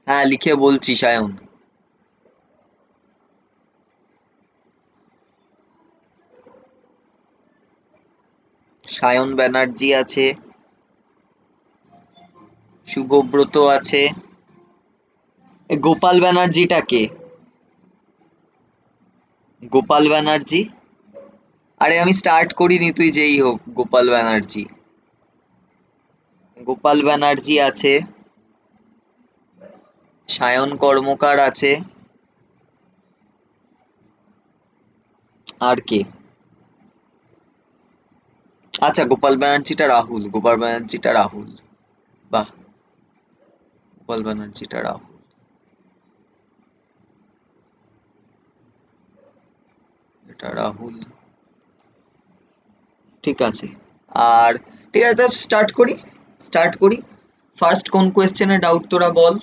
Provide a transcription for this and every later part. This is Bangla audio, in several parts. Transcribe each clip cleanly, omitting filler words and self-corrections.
হ্যাঁ লিখে বলছি সায়ন। সায়ন ব্যানার্জি আছে, শুভব্রত আছে। গোপাল ব্যানার্জিটা কে? গোপাল ব্যানার্জি? আরে আমি স্টার্ট করিনি, তুই যেই হোক। গোপাল ব্যানার্জি, গোপাল ব্যানার্জি আছে, সায়ন কর্মকার আছে, আর কে? আচ্ছা গোপাল ব্যানার্জিটা রাহুল, গোপাল ব্যানার্জিটা রাহুল। বাহ, গোপাল ব্যানার্জিটা রাহুল, এটা রাহুল। ঠিক আছে। আর ঠিক আছে, স্টার্ট করি, স্টার্ট করি। ফার্স্ট কোন কোয়েশ্চেনে ডাউট তোরা বল।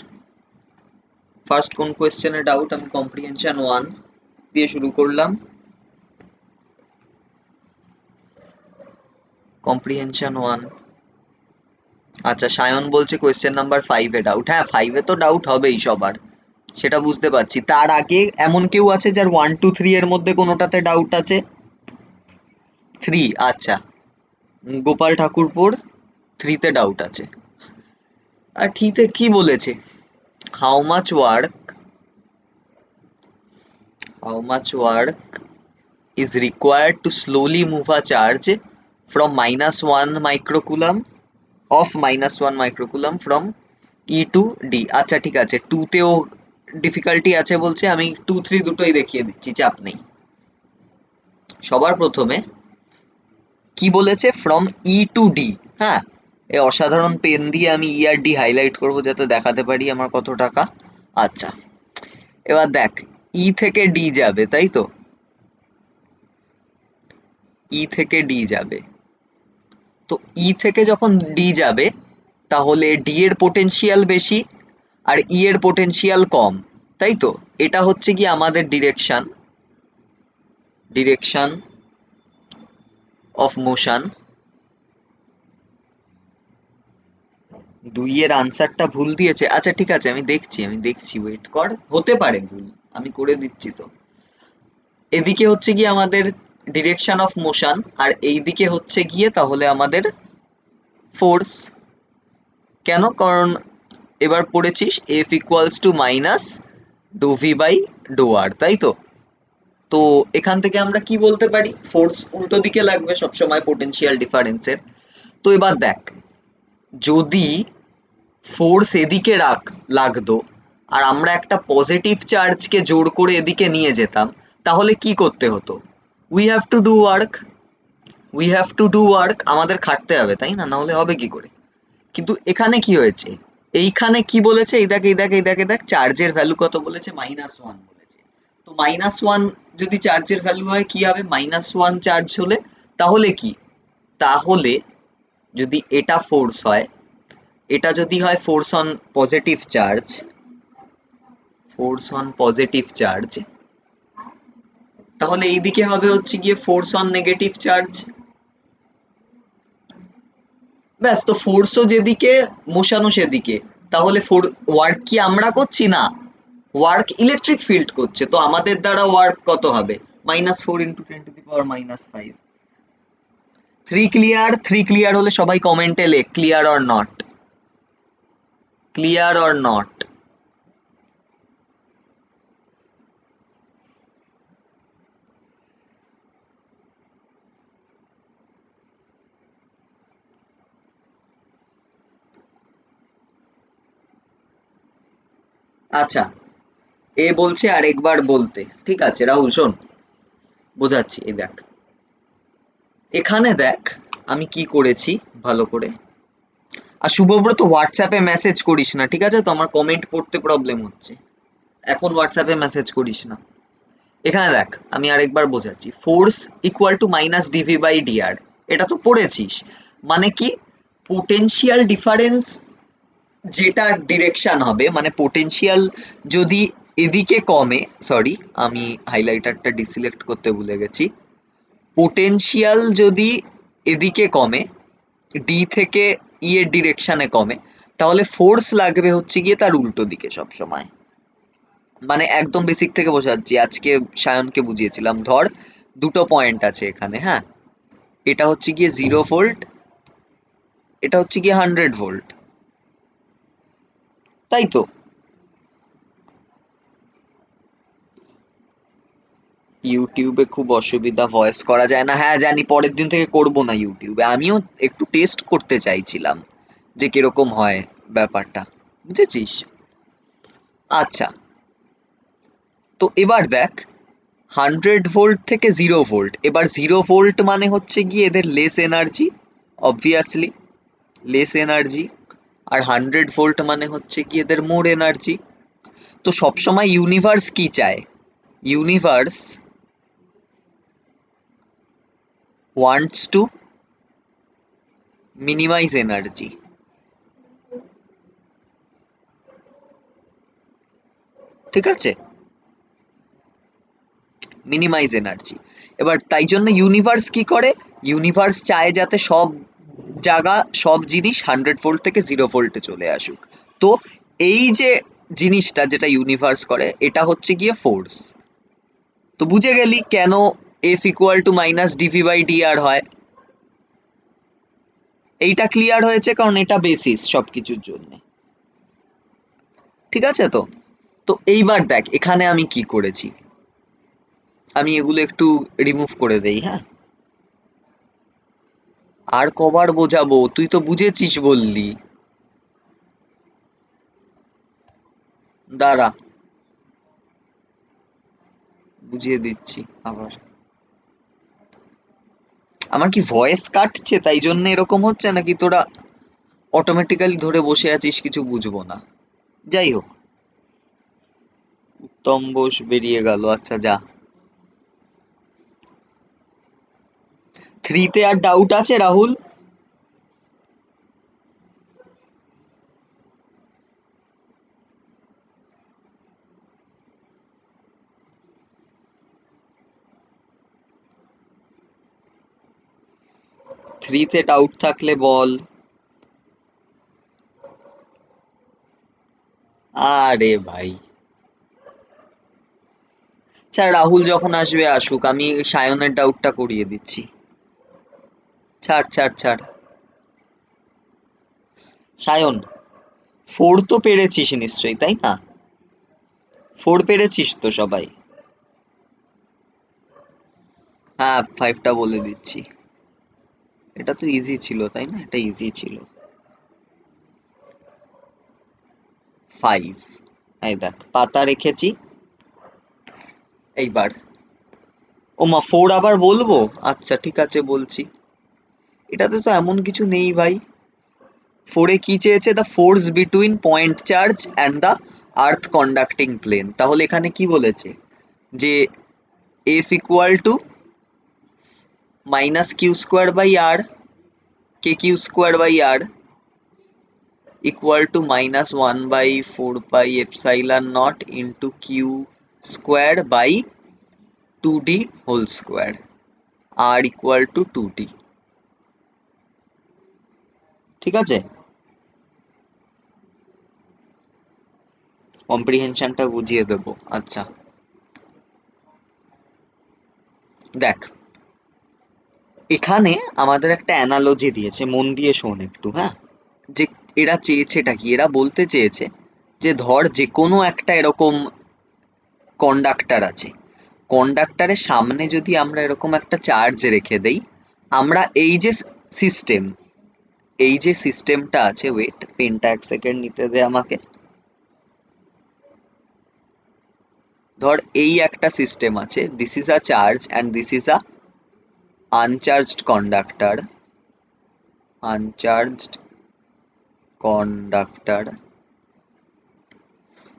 ফার্স্ট কোন কোয়েশ্চেনে ডাউট? আমি কম্প্রিহেনশন 1 দিয়ে শুরু করলাম। কম্প্রিহেনশন 1। আচ্ছা সায়ন বলছে কোয়েশ্চেন নাম্বার 5 এ ডাউট। হ্যাঁ 5 এ তো ডাউট হবেই সবার, সেটা বুঝতে পারছি। তার আগে এমন কেউ আছে যার 1 2 3 এর মধ্যে কোনোটাতে ডাউট আছে? 3? আচ্ছা, গোপাল ঠাকুরপুর 3 তে ডাউট আছে। আর 3 তে কি বলেছে? How much work, how much work is required to slowly move a charge from -1 microcoulomb of -1 microcoulomb from E to D। আচ্ছা ঠিক আছে, 2 তেও ডিফিকাল্টি আছে বলছে, আমি 2 3 দুটোই দেখিয়ে দিচ্ছি, চাপ নেই। সবার প্রথমে কি বলেছে? From E to D. হ্যাঁ, এই অসাধারণ পেন দিয়ে আমি ই আর ডি হাইলাইট করবো যাতে দেখাতে পারি আমার কত টাকা। আচ্ছা, এবার দেখ, ই থেকে ডি যাবে তাই তো, ই থেকে ডি যাবে। তো ই থেকে যখন ডি যাবে তাহলে ডি এর পোটেনশিয়াল বেশি আর ই এর পোটেনশিয়াল কম, তাই তো? এটা হচ্ছে কি আমাদের ডিরেকশন, ডিরেকশন অফ মোশন। 2 এর আনসারটা ভুল দিয়েছে। আচ্ছা ঠিক আছে, আমি দেখছি, আমি দেখছি, ওয়েট কর, হতে পারে ভুল, আমি করে দিচ্ছি তো। এদিকে হচ্ছে গিয়ে আমাদের ডিরেকশন অফ মোশন, আর এইদিকে হচ্ছে গিয়ে তাহলে আমাদের ফোর্স। কেন? কারণ এবার পড়েছিস F equals to minus D V by D R, তাই তো? তো এখান থেকে আমরা কি বলতে পারি? ফোর্স উল্টো দিকে লাগবে সবসময় পোটেনশিয়াল ডিফারেন্সের। তো এবার দেখ, যদি ফোর্স এদিকে লাগতো আর আমরা একটা পজিটিভ চার্জকে জোর করে এদিকে নিয়ে যেতাম, তাহলে কি করতে হতো? We have to do work, we have to do work, আমাদের খাটতে হবে তাই না, নাহলে হবে কি করে? কিন্তু এখানে কি হয়েছে? এইখানে কি বলেছে? এই দেখ, এই দেখ, এই দেখ, এই দেখ, চার্জের ভ্যালু কত বলেছে? -1 বলেছে। তো -1 যদি চার্জের ভ্যালু হয় কি হবে? -1 চার্জ হলে তাহলে কি? তাহলে যদি এটা ফোর্স হয়, এটা যদি হয় force on positive charge, force on positive charge, তাহলে এইদিকে হবে হচ্ছে গিয়ে ফোর্স অন নেগেটিভ চার্জ। ব্যাস, তো ফোর্সও যেদিকে মোশনও সেদিকে, তাহলে ওয়ার্ক কি আমরা করছি? না, ওয়ার্ক ইলেকট্রিক ফিল্ড করছে। তো আমাদের দ্বারা ওয়ার্ক কত হবে? -4 × 10⁻⁵। 3 ক্লিয়ার? 3 ক্লিয়ার হলে সবাই কমেন্টে লেখ clear or not, clear or not. আচ্ছা, এ বলছে আরেকবার বলতে। ঠিক আছে রাহুল শোন, বোঝাচ্ছি। এই দেখ, এখানে দেখ আমি কি করেছি ভালো করে। আর শুভব্রত হোয়াটসঅ্যাপে মেসেজ করিস না, ঠিক আছে? তো আমার কমেন্ট পড়তে প্রবলেম হচ্ছে, এখন হোয়াটসঅ্যাপে মেসেজ করিস না। এখানে দেখ আমি আরেকবার বোঝাচ্ছি। Force equal to minus dv by dr, এটা তো পড়েছিস। মানে কি? পোটেনশিয়াল ডিফারেন্স যেটা ডিরেকশন হবে, মানে পোটেনশিয়াল যদি এদিকে কমে, সরি আমি হাইলাইটারটা ডিসিলেক্ট করতে ভুলে গেছি। পোটেনশিয়াল যদি এদিকে কমে, ডি থেকে ই এর ডিরেকশনে কমে, তাহলে ফোর্স লাগবে হচ্ছে গিয়ে তার উল্টো দিকে সব সময়। মানে একদম বেসিক থেকে বোঝাচ্ছি, আজকে সায়নকে বুঝিয়েছিলাম। ধর দুটো পয়েন্ট আছে এখানে, হ্যাঁ, এটা হচ্ছে গিয়ে 0 ভোল্ট, এটা হচ্ছে গিয়ে 100 ভোল্ট, তাই তো? ইউটিউবে খুব অসুবিধা, ভয়েস করা যায় না। হ্যাঁ জানি, পরের দিন থেকে করব না ইউটিউবে। আমিও একটু টেস্ট করতে চাইছিলাম যে কিরকম হয় ব্যাপারটা, বুঝেছিস? আচ্ছা, তো এবার দেখ, 100 ভোল্ট থেকে 0 ভোল্ট, এবার 0 ভোল্ট মানে হচ্ছে গিয়ে এদের less energy, obviously less energy. আর 100 ভোল্ট মানে হচ্ছে কি এদের মোর এনার্জি। তো সবসময় ইউনিভার্স কি চায়? Universe wants to minimise energy, ঠিক আছে? Minimise energy. এবার তাই জন্য ইউনিভার্স কি করে? ইউনিভার্স চায় যাতে সব জায়গা, সব জিনিস 100 ভোল্ট থেকে 0 ভোল্টে চলে আসুক। তো এই যে জিনিসটা যেটা ইউনিভার্স করে, এটা হচ্ছে গিয়ে ফোর্স। তো বুঝে গেলি কেন F equal to minus dv by dr হয়। এইটা ক্লিয়ার হয়েছে, কারণ এটা বেসিস সবকিছুর জন্য, ঠিক আছে তো? তো এইবার দেখ এখানে আমি কি করেছি, আমি এগুলো একটু রিমুভ করে দেই, হ্যাঁ। আর কবার বোঝাবো, তুই তো বুঝেছিস বললি। দাঁড়া, বুঝিয়ে দিচ্ছি আবার। আমার কি ভয়েস কাটছে তাই জন্য এরকম হচ্ছে, নাকি তোরা অটোমেটিক্যালি ধরে বসে আছিস কিছু বুঝবো না? যাই হোক, উত্তম বোস বেরিয়ে গেল, আচ্ছা যা। 3 তে আর ডাউট আছে রাহুল? থ্রিতে ডাউট থাকলে বল। আরে ভাই, আচ্ছা রাহুল যখন আসবে আসুক, আমি সায়নের ডাউটটা করিয়ে দিচ্ছি। ছাড় ছাড় ছাড়। সায়ন, 4 তো পেরেছিস নিশ্চয়ই, তাই না? 4 পেরেছিস তো সবাই? হ্যাঁ, 5টা বলে দিচ্ছি। এটা তো ইজি ছিল, তাই না? এটা ইজি ছিল। 5, এই দেখ পাতা রেখেছি। এইবার ওমা 4 আবার বলবো? আচ্ছা ঠিক আছে বলছি। এটাতে তো এমন কিছু নেই ভাই। 4 কি চেয়েছে? The force between point charge and the earth conducting plane. তাহলে এখানে কি বলেছে? যে F equal to minus q square by r, k Q square by r equal to minus 1 by 4 pi epsilon naught into q square by 2d whole square, r equal to 2d, ঠিক আছে? কম্প্রিহেনশনটা বুঝিয়ে দেবো। আচ্ছা দেখ, এখানে আমাদের একটা অ্যানালজি দিয়েছে, মন দিয়ে শোন একটু, হ্যাঁ। যে এরা চেয়েছেটা কি, এরা বলতে চেয়েছে যে ধর যে কোনো একটা এরকম কন্ডাক্টর আছে, কন্ডাক্টরের সামনে যদি আমরা এরকম একটা চার্জ রেখে দেই, আমরা সিস্টেম এই যে সিস্টেমটা আছে, ওয়েট, পেনটা 1 সেকেন্ড নিতে দে আমাকে। ধর এই একটা সিস্টেম আছে, this is a charge and this is a uncharged conductor, uncharged conductor.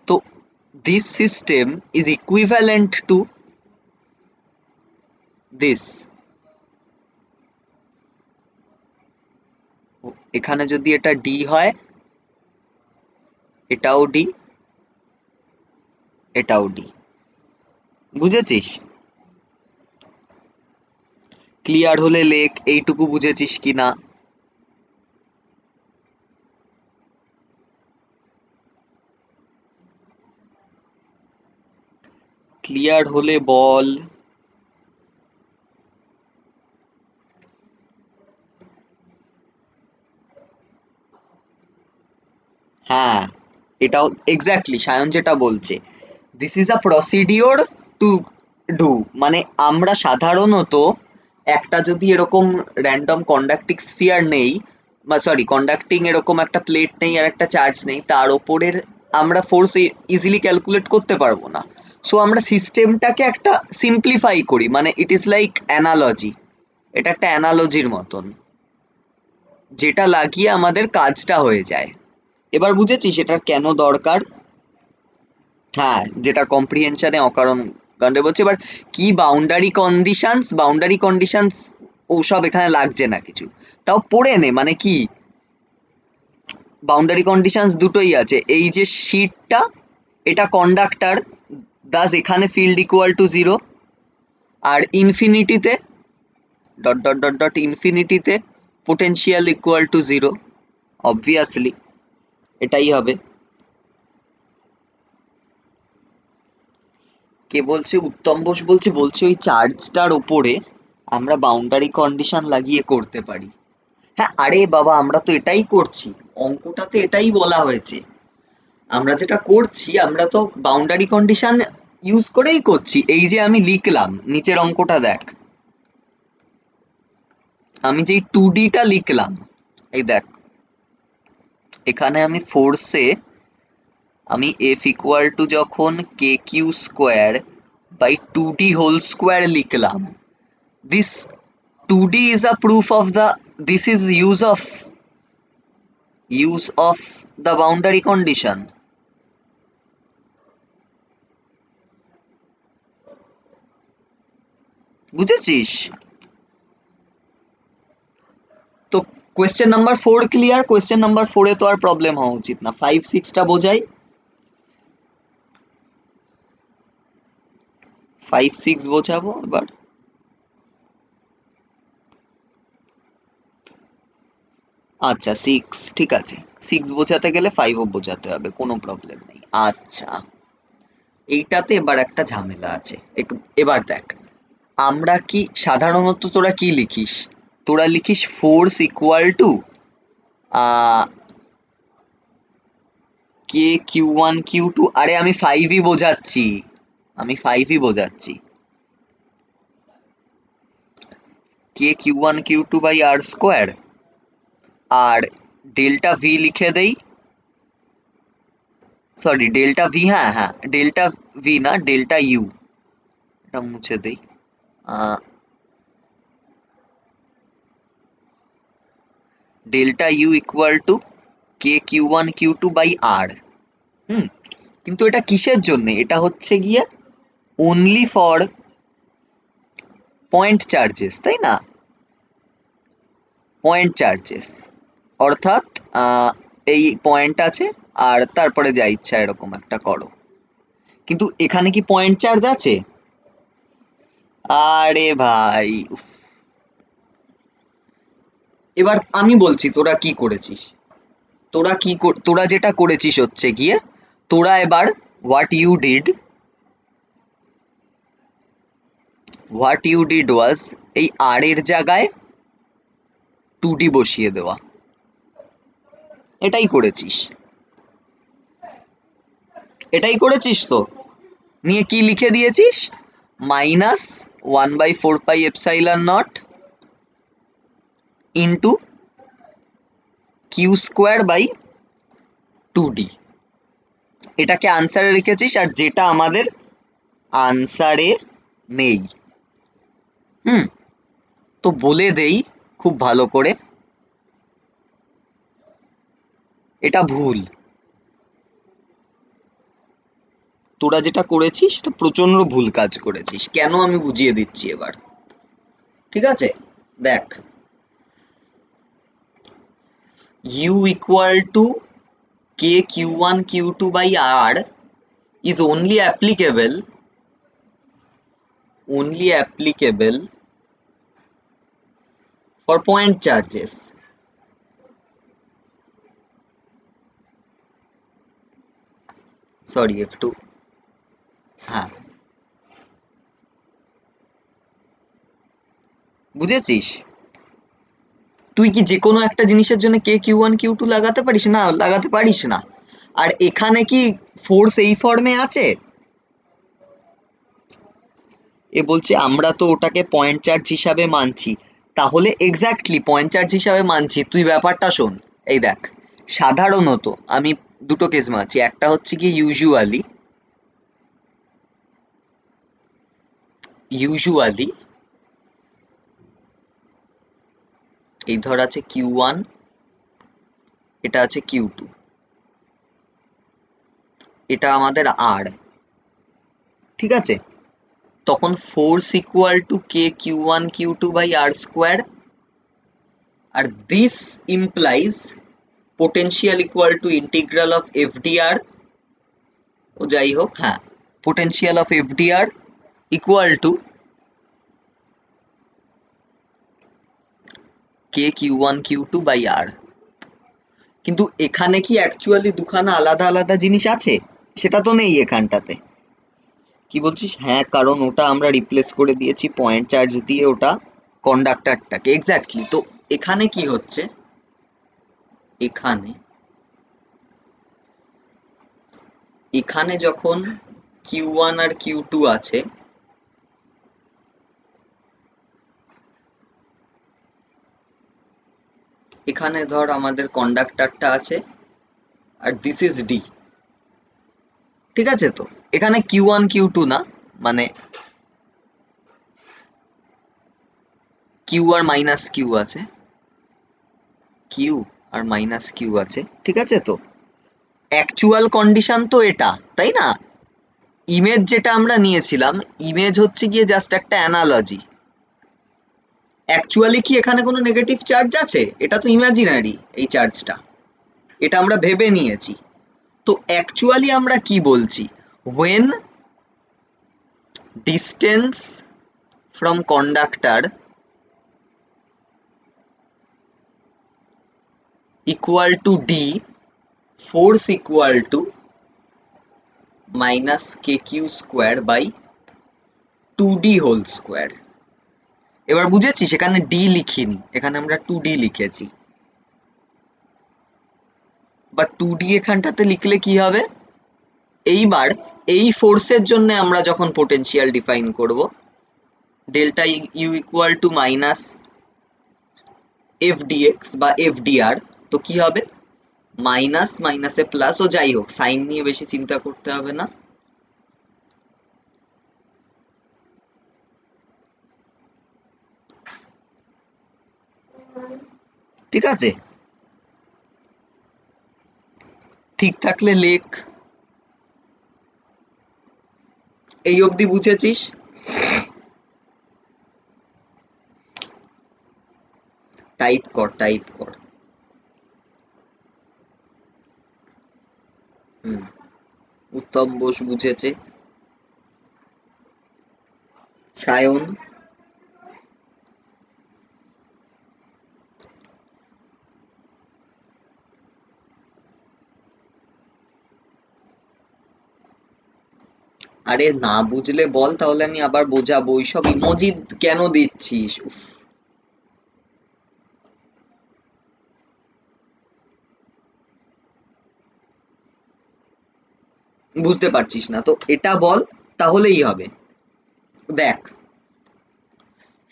তো this system is equivalent to this. এখানে যদি এটা ডি হয়, এটাও ডি, এটাও ডি, বুঝেছিস? ক্লিয়ার হলে লেখ এইটুকু বুঝেছিস কি না। ক্লিয়ার হলে বল। হ্যাঁ, এটাও এক্স্যাক্টলি সায়ন যেটা বলছে, this is a procedure to do. মানে আমরা সাধারণত একটা যদি এরকম র্যান্ডম কন্ডাক্টিং স্ফিয়ার নেই, বা সরি কন্ডাক্টিং এরকম একটা প্লেট নেই আর একটা চার্জ নেই, তার ওপরের আমরা ফোর্স ইজিলি ক্যালকুলেট করতে পারবো না। সো আমরা সিস্টেমটাকে একটা সিম্পলিফাই করি, মানে ইট ইজ লাইক অ্যানালজি। এটা একটা অ্যানালজির মতন, যেটা লাগিয়ে আমাদের কাজটা হয়ে যায়। এবার বুঝেছিস এটার কেন দরকার? হ্যাঁ, যেটা কম্প্রিহেনশনে অকারণ কাণ্ডে বলছে। এবার কি বাউন্ডারি কন্ডিশনস ওসব এখানে লাগছে না কিছু, তাও পড়ে নে। মানে কি বাউন্ডারি কন্ডিশনস দুটোই আছে। এই যে শিটটা, এটা কন্ডাক্টর, দাস এখানে ফিল্ড ইকুয়াল টু 0। আর ইনফিনিটিতে ডট ডট ডট ডট ইনফিনিটিতে পোটেনশিয়াল ইকুয়াল টু 0। অবভিয়াসলি এটাই হবে। কে বলছে? উত্তম বোস বলছে, ওই চার্জটার উপরে আমরা বাউন্ডারি কন্ডিশন লাগিয়ে করতে পারি। হ্যাঁ, আরে বাবা আমরা তো এটাই করছি, অঙ্কটাতে এটাই বলা হয়েছে। আমরা যেটা করছি, আমরা তো বাউন্ডারি কন্ডিশন ইউজ করেই করছি। এই যে আমি লিখলাম নিচের অঙ্কটা দেখ, আমি যেই 2D টা লিখলাম, এই দেখ এখানে আমি ফোর্সে আমি এফ ইকুয়াল টু যখন K Q square by 2D whole square লিখলাম, this 2D is a proof of the, this is use of the boundary condition. বুঝেছিস? তো question number 4 clear? Question number 4 এ তো আর প্রবলেম হওয়া উচিত না। 5 6টা বোঝাই, 5 6 বোঝাবো এবার। আচ্ছা 6, ঠিক আছে, 6 বোঝাতে গেলে 5ও বোঝাতে হবে, কোনো প্রবলেম নেই। আচ্ছা, এইটাতে এবার একটা ঝামেলা আছে। এবার দেখ, আমরা কি সাধারণত তোরা কি লিখিস? তোরা লিখিস force equal to K Q1 Q2। আরে আমি 5ই বোঝাচ্ছি, K Q1 Q2 by R square. আর ডেল্টা ভি লিখে দেই, সরি ডেল্টা ভি, হ্যাঁ হ্যাঁ ডেল্টা ভি না ডেল্টা ইউ, এটা মুছে দেই। Delta U equal to K Q1 Q2 by R. কিন্তু এটা কিসের জন্য? এটা হচ্ছে গিয়ে অনলি ফর পয়েন্ট চার্জেস, তাই না? পয়েন্ট চার্জেস, অর্থাৎ এই পয়েন্ট আছে আর তারপরে যা ইচ্ছা এরকম একটা করো। কিন্তু এখানে কি পয়েন্ট চার্জ আছে? আরে ভাই উফ। এবার আমি বলছি তোরা কি করেছিস। তোরা যেটা করেছিস হচ্ছে গিয়ে, তোরা এবার হোয়াট ইউ ডিড ওয়াজ এই আর এর জায়গায় 2D বসিয়ে দেওয়া। এটাই করেছিস, তো নিয়ে কি লিখে দিয়েছিস? -1/4πε0 into q square by 2D। এটাকে আনসারে রেখেছিস, আর যেটা আমাদের আনসারে নেই। তো বলে দেই খুব ভালো করে, এটা ভুল। তোরা যেটা করেছিস সেটা প্রচন্ড ভুল কাজ করেছিস। কেন আমি বুঝিয়ে দিচ্ছি এবার, ঠিক আছে? দেখ, u equal to k Q1 Q2 by r is only applicable for point charges. Sorry একটু, হ্যাঁ বুঝেছিস? তুই কি যে কোনো একটা জিনিসের জন্য কে কিউ ওয়ান কিউ টু লাগাতে পারিস? না, লাগাতে পারিস না। আর এখানে কি ফোর্স এই ফর্মে আছে? এ বলছে আমরা তো ওটাকে পয়েন্ট চার্জ হিসাবে মানছি। তাহলে এক্স্যাক্টলি পয়েন্ট চার্জ হিসাবে মানছি। তুই ব্যাপারটা শোন, এই দেখ, সাধারণত আমি দুটো কেস মানছি। একটা হচ্ছে কি ইউজুয়ালি এই ধর আছে কিউ ওয়ান, এটা আছে কিউ টু, এটা আমাদের আর, ঠিক আছে? তখন force equal to K Q one Q two by R square, আর this implies potential equal to integral of F D R, ও যাই হোক, হ্যাঁ, potential of F D R equal to K Q one Q two by R. কিন্তু এখানে কি অ্যাকচুয়ালি দুখানা আলাদা আলাদা জিনিস আছে? সেটা তো নেই এখানটাতে। কি বলছিস? হ্যাঁ, কারণ ওটা আমরা রিপ্লেস করে দিয়েছি পয়েন্ট চার্জ দিয়ে, ওটা কন্ডাক্টরটাকে। এক্স্যাক্টলি। তো এখানে কি হচ্ছে, এখানে এখানে যখন কিউ ওয়ান আর কিউ টু আছে, এখানে ধর আমাদের কন্ডাক্টরটা আছে, আর দিস ইজ ডি, ঠিক আছে? তো এখানে কিউ ওয়ান কিউ টু না, মানে কিউ আর মাইনাস কিউ আছে, কিউ আর মাইনাস কিউ আছে, ঠিক আছে? তো অ্যাকচুয়াল কন্ডিশন তো এটা, তাই না? ইমেজ যেটা আমরা নিয়েছিলাম, ইমেজ হচ্ছে গিয়ে জাস্ট একটা অ্যানালজি। অ্যাকচুয়ালি কি এখানে কোনো নেগেটিভ চার্জ আছে? এটা তো ইমাজিনারি, এই চার্জটা, এটা আমরা ভেবে নিয়েছি। তো অ্যাকচুয়ালি আমরা কি বলছি? when distance from conductor equal to d, force equal to minus kq square by 2d whole square. এবার বুঝেছিস? এখানে d লিখিনি, এখানে আমরা 2d লিখেছি। বা 2d এখানটাতে লিখলে কি হবে? এইবার এই ফোর্সের জন্য আমরা যখন পোটেনশিয়াল ডিফাইন করব, delta U equal to minus F dx বা এফ ডিআর, তো কি হবে? মাইনাস মাইনাসে প্লাস, ও যাই হোক, সাইন নিয়ে বেশি চিন্তা করতে হবে না। ঠিক আছে? ঠিক থাকলে লেখ। এই অবধি বুঝেছিস? টাইপ কর, টাইপ কর। উত্তম বোস বুঝেছে। সায়ন, আরে না বুঝলে বল, তাহলে আমি আবার বোঝাবো। ওইসব ইমোজি কেন দিচ্ছিস? উফ, বুঝতে পারছিস না তো এটা বল, তাহলেই হবে। দেখ,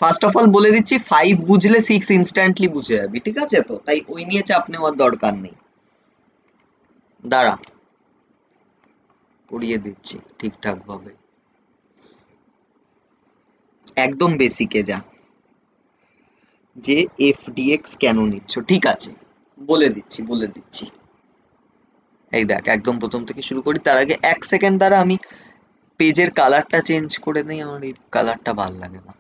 ফার্স্ট অফ অল বলে দিচ্ছি, 5 বুঝলে 6 ইনস্ট্যান্টলি বুঝে যাবি, ঠিক আছে? তো তাই ওই নিয়ে চাপ নেওয়ার দরকার নেই। দাঁড়া, পড়িয়ে দিচ্ছি ঠিকঠাক ভাবে। একদম বেসিকে যা, যে এফ ডিএক্স কেন নিচ্ছ, ঠিক আছে? বলে দিচ্ছি। এই দেখ, একদম প্রথম থেকে শুরু করি। তার আগে 1 সেকেন্ড দ্বারা আমি পেজের কালারটা চেঞ্জ করে নেই, আমার এই কালারটা ভাল লাগে না,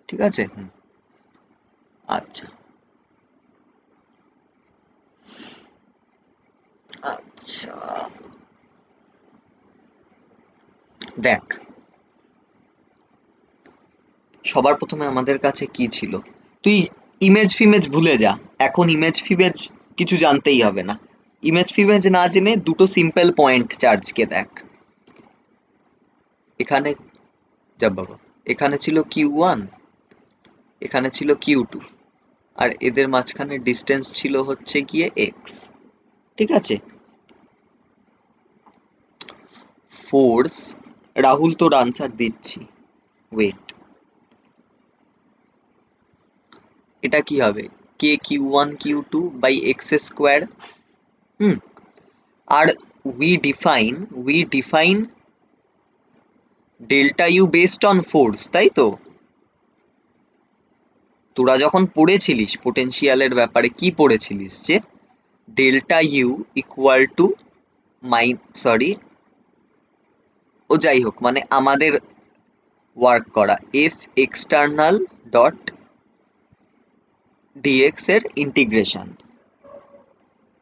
ঠিক আছে? আচ্ছা, আচ্ছা, দেখ, সবার প্রথমে আমাদের কাছে কি ছিল? তুই ইমেজ ফিমেজ ভুলে যা, এখন ইমেজ ফিমেজ কিছু জানতেই হবে না। ইমেজ ফিমেজ না জেনে দুটো সিম্পল পয়েন্ট চার্জকে দেখ। এখানে যা বাবা, এখানে ছিল Q1, এখানে ছিল Q2, আর এদের মাঝখানে ডিস্টেন্স ছিল হচ্ছে গিয়ে x। ঠিক আছে? ফোর্স, রাহুল তোর আনসার দিচ্ছি, ওয়েট, এটা কি হবে? k Q1 Q2/x²। হুম, আর we define delta U based on force, তাই তো? তোরা যখন পড়েছিলিস পোটেনশিয়ালের ব্যাপারে, কি পড়েছিলিস যে delta U equal to sorry, ও যাই হোক, মানে আমাদের ওয়ার্ক করা এফ এক্সটার্নাল ডট ডিএক্স এর ইন্টিগ্রেশন,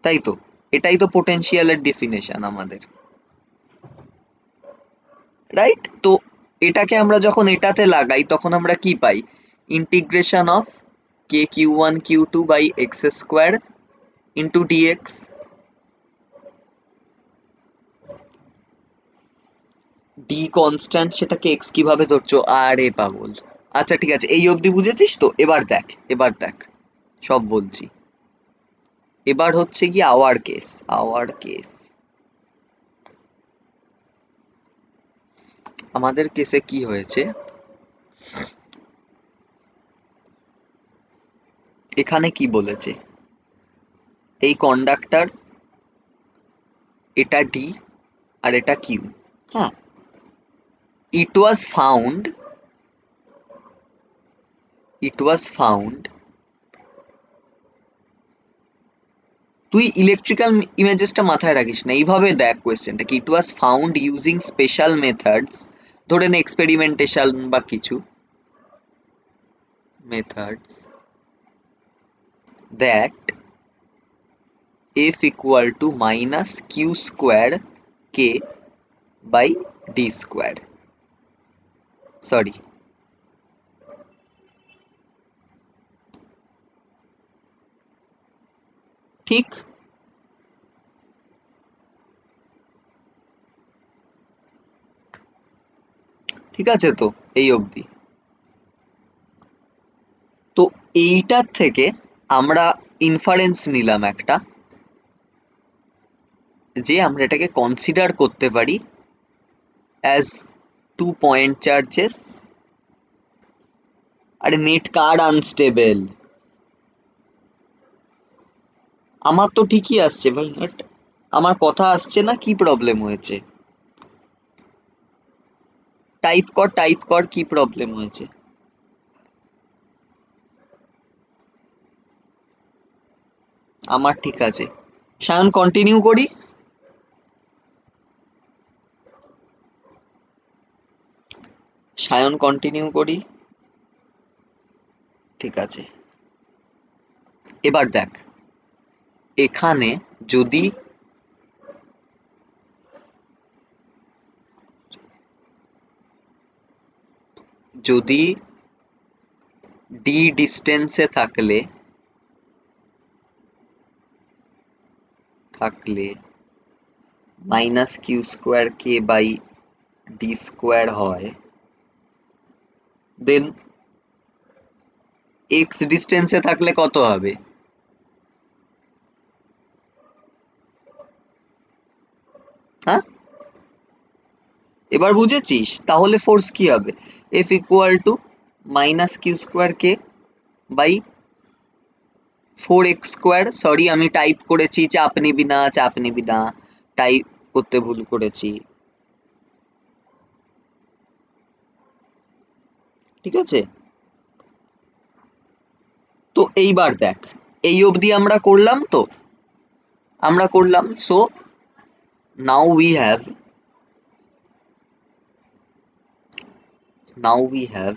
তাই তো? এটাই তো পোটেনশিয়ালের ডেফিনেশন আমাদের, রাইট? তো এটাকে আমরা যখন এটাতে লাগাই তখন আমরা কি পাই? Integration of k Q1 Q2/x² into D X. The constant, সেটাকে এক্স কিভাবে ধরছো? আরে পাগল! আচ্ছা ঠিক আছে, এই অবধি বুঝেছিস তো? এবার দেখ সব বলছি। এবার হচ্ছে কি আওয়ার কেস আমাদের কেসে কি হয়েছে, এখানে কি বলেছে? এই কন্ডাক্টর, এটা ডি আর এটা কিউ। হ্যাঁ, it was found তুই ইলেকট্রিক্যাল ইমেজেসটা মাথায় রাখিস না, এইভাবে দেখ কোয়েশ্চেনটা কি, it was found using special methods, ধরে নে এক্সপেরিমেন্টেশন বা কিছু methods, that f equal to minus q square k by d square, sorry, ঠিক? ঠিক আছে তো এই অবধি? তো এইটার থেকে আমরা ইনফারেন্স নিলাম একটা, যে আমরা এটাকে কনসিডার করতে পারি অ্যাজ 2 পয়েন্ট চার্জেস। আরে নেট কার্ড আনস্টেবল, আমার তো ঠিকই আসছে ভাই নেট, আমার কথা আসছে না, কি প্রবলেম হয়েছে? টাইপ কর কি প্রবলেম হয়েছে? আমার ঠিক আছে। সায়ন কন্টিনিউ করি? ঠিক আছে, এবার দেখ, এখানে যদি যদি ডি ডিস্টেন্সে থাকলে minus q square k by d square হয়, দেন এক্স ডিস্টেন্সে থাকলে কত হবে? হ্যাঁ, এবার বুঝেছিস? তাহলে ফোর্স কি হবে? F equal to minus q square k by 4x²। Sorry, আমি টাইপ করেছি, চাপ নিবি না, টাইপ করতে ভুল করেছি। ঠিক আছে? তো এইবার দেখ, এই অবধি আমরা করলাম তো, so now we have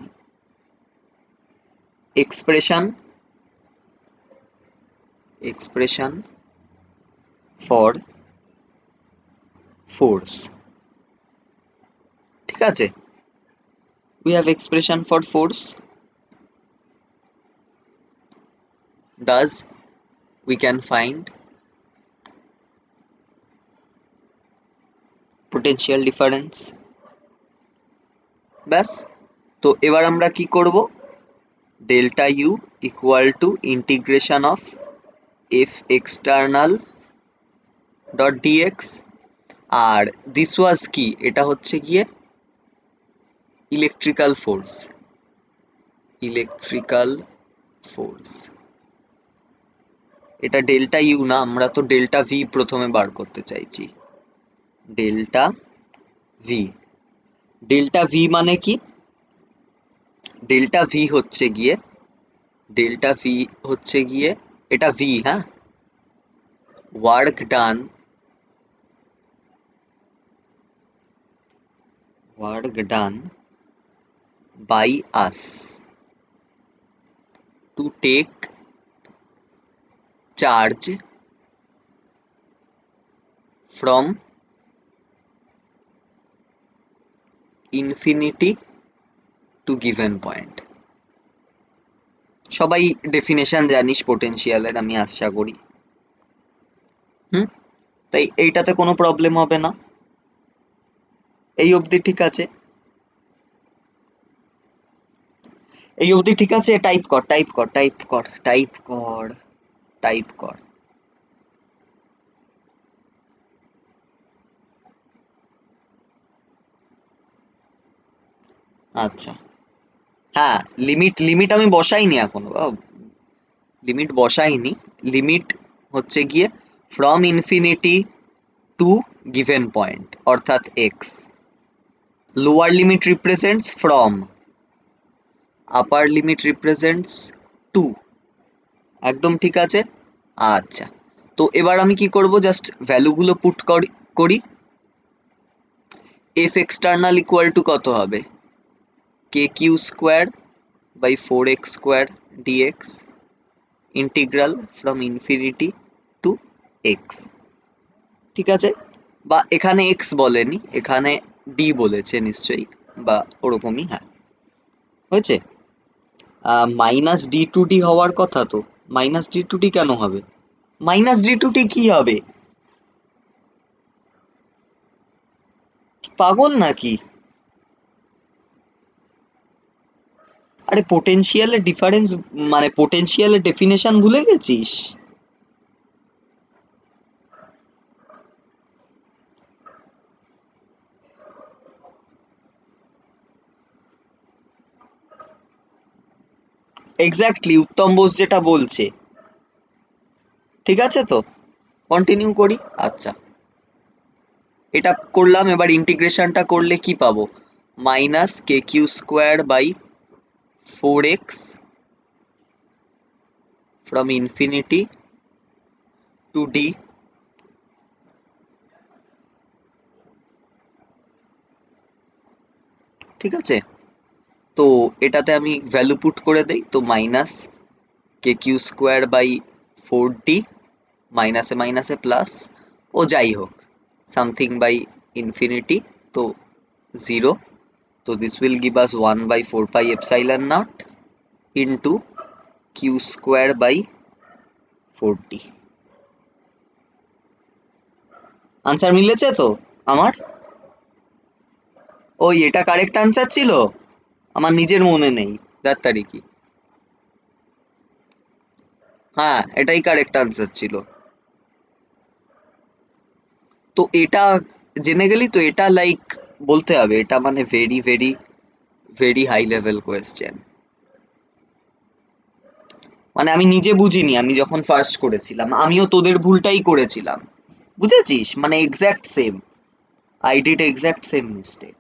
expression for force. ঠিক আছে, we have expression for force, thus we can find potential difference, ব্যাস। তো এবার আমরা কি করব, delta U equal to integration of F external dot dx, আর দিস ওয়াজ কি, এটা হচ্ছে গিয়ে ইলেকট্রিক্যাল ফোর্স, ইলেকট্রিক্যাল ফোর্স। এটা ডেল্টা ইউ না, আমরা তো ডেল্টা ভি প্রথমে বার করতে চাইছি। ডেল্টা ভি, ডেল্টা ভি মানে কি, ডেল্টা ভি হচ্ছে গিয়ে, ডেল্টা ভি হচ্ছে গিয়ে এটা ভি, হ্যাঁ, work done, work done by us to take charge from infinity to given point। সবাই ডেফিনেশন জানিস পোটেনশিয়ালের, আমি আশা করি। তাই এইটাতে কোনো প্রবলেম হবে না, এই অবধি ঠিক আছে, এই অবধি ঠিক আছে। টাইপ কর, টাইপ কর, টাইপ কর, টাইপ কর, টাইপ কর। আচ্ছা, হ্যাঁ, লিমিট, লিমিট আমি বসাইনি এখনো, লিমিট বসাইনি। লিমিট হচ্ছে গিয়ে from infinity to given point অর্থাৎ X. Lower limit represents from, upper limit represents to. একদম ঠিক আছে। আচ্ছা, তো এবার আমি কি করব, জাস্ট ভ্যালুগুলো পুট করি। এফ এক্সটার্নাল ইকুয়াল টু কত হবে, K Q square by 4x square D X integral from infinity to X. ঠিক আছে, বা এখানে এক্স বলেনি, এখানে ডি বলেছে নিশ্চয়ই, বা ওরকমই, হ্যাঁ হয়েছে। মাইনাস ডি টু ডি হওয়ার কথা, তো মাইনাস ডি টু ডি কেন হবে, মাইনাস ডি টু ডি কি হবে, পাগল নাকি? আরে পোটেনশিয়ালের ডিফারেন্স, মানে পোটেনশিয়ালের ডেফিনেশন ভুলে গেছিস? এক্স্যাক্টলি, উত্তম বোস যেটা বলছে। ঠিক আছে, তো কন্টিনিউ করি। আচ্ছা, এটা করলাম, এবার ইন্টিগ্রেশনটা করলে কি পাবো, minus k Q square by 4x from infinity to d. ঠিক আছে, তো এটাতে আমি ভ্যালু পুট করে দেই, তো minus k Q square by 4d, মাইনাসে মাইনাসে প্লাস, ও যাই হোক সামথিং বাই ইনফিনিটি, তো 0, তো this will give us 1 by 4 pi epsilon naught into q square by 4d। Answer মিলেছে তো আমার? ওই এটা কারেক্ট আনসার ছিল, আমার নিজের মনে নেই, 4 তারিখই, হ্যাঁ এটাই কারেক্ট আনসার ছিল। তো এটা জেনে গেলি তো, এটা লাইক বলতে হবে, এটা মানে very very very high level question. মানে আমি নিজে বুঝিনি, আমি যখন ফার্স্ট করেছিলাম আমিও তোদের ভুলটাই করেছিলাম, বুঝেছিস, মানে exact same, I did exact same mistake.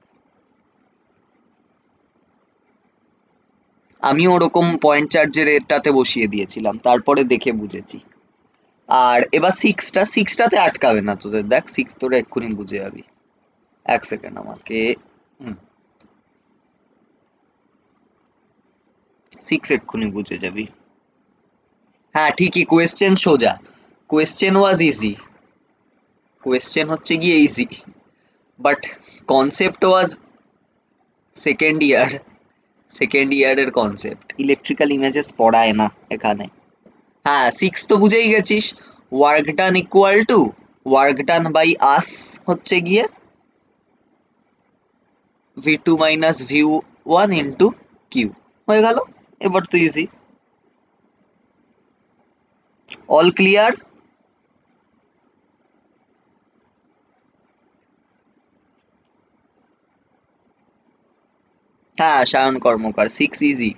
আমিও ওরকম পয়েন্ট চার্জের এটাতে বসিয়ে দিয়েছিলাম, তারপরে দেখে বুঝেছি। আর এবার সিক্সটাতে আটকাবে না তোদের, দেখ সিক্স তোরা এক্ষুনি বুঝে যাবি। এক সেকেন্ড আমাকে, সিক্স এক্ষুনি বুঝে যাবি। হ্যাঁ ঠিকই, কোয়েশ্চেন সোজা, কোয়েশ্চেন ওয়াজ ইজি, কোয়েশ্চেন হচ্ছে গিয়ে easy, but concept was second year, second ইয়ারের কনসেপ্ট, ইলেকট্রিক্যাল ইমেজেস পড়ায় না এখানে। হ্যাঁ সিক্স তো বুঝেই গেছিস, work done equal to work done by us হচ্ছে গিয়ে v2 minus v1 into Q হয়ে গেল। এবার তো ইজি। All clear? হ্যাঁ, সায়ন কর্মকার 6 ইজি,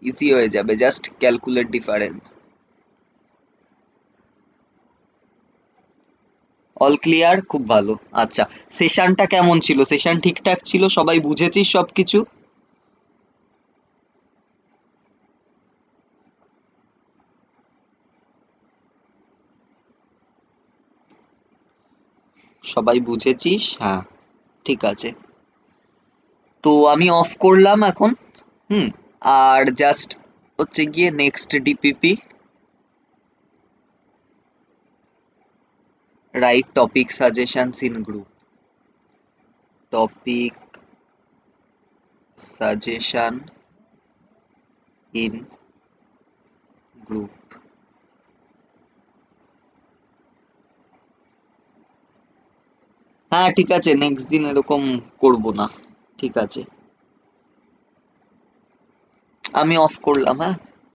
ইজি হয়ে যাবে, just calculate difference. All clear, খুব ভালো। আচ্ছা, সেশনটা কেমন ছিল? সেশন ঠিকঠাক ছিল? সবাই বুঝেছিস সবকিছু? সবাই বুঝেছিস? হ্যাঁ, ঠিক আছে। তো আমি অফ করলাম এখন। হুম। আর জাস্ট হচ্ছে গিয়ে next DPP, right topic suggestions in group. Topic suggestion in group. হ্যাঁ, ঠিক আছে, নেক্সট দিন এরকম করব না। ঠিক আছে, আমি অফ করলাম। হ্যাঁ।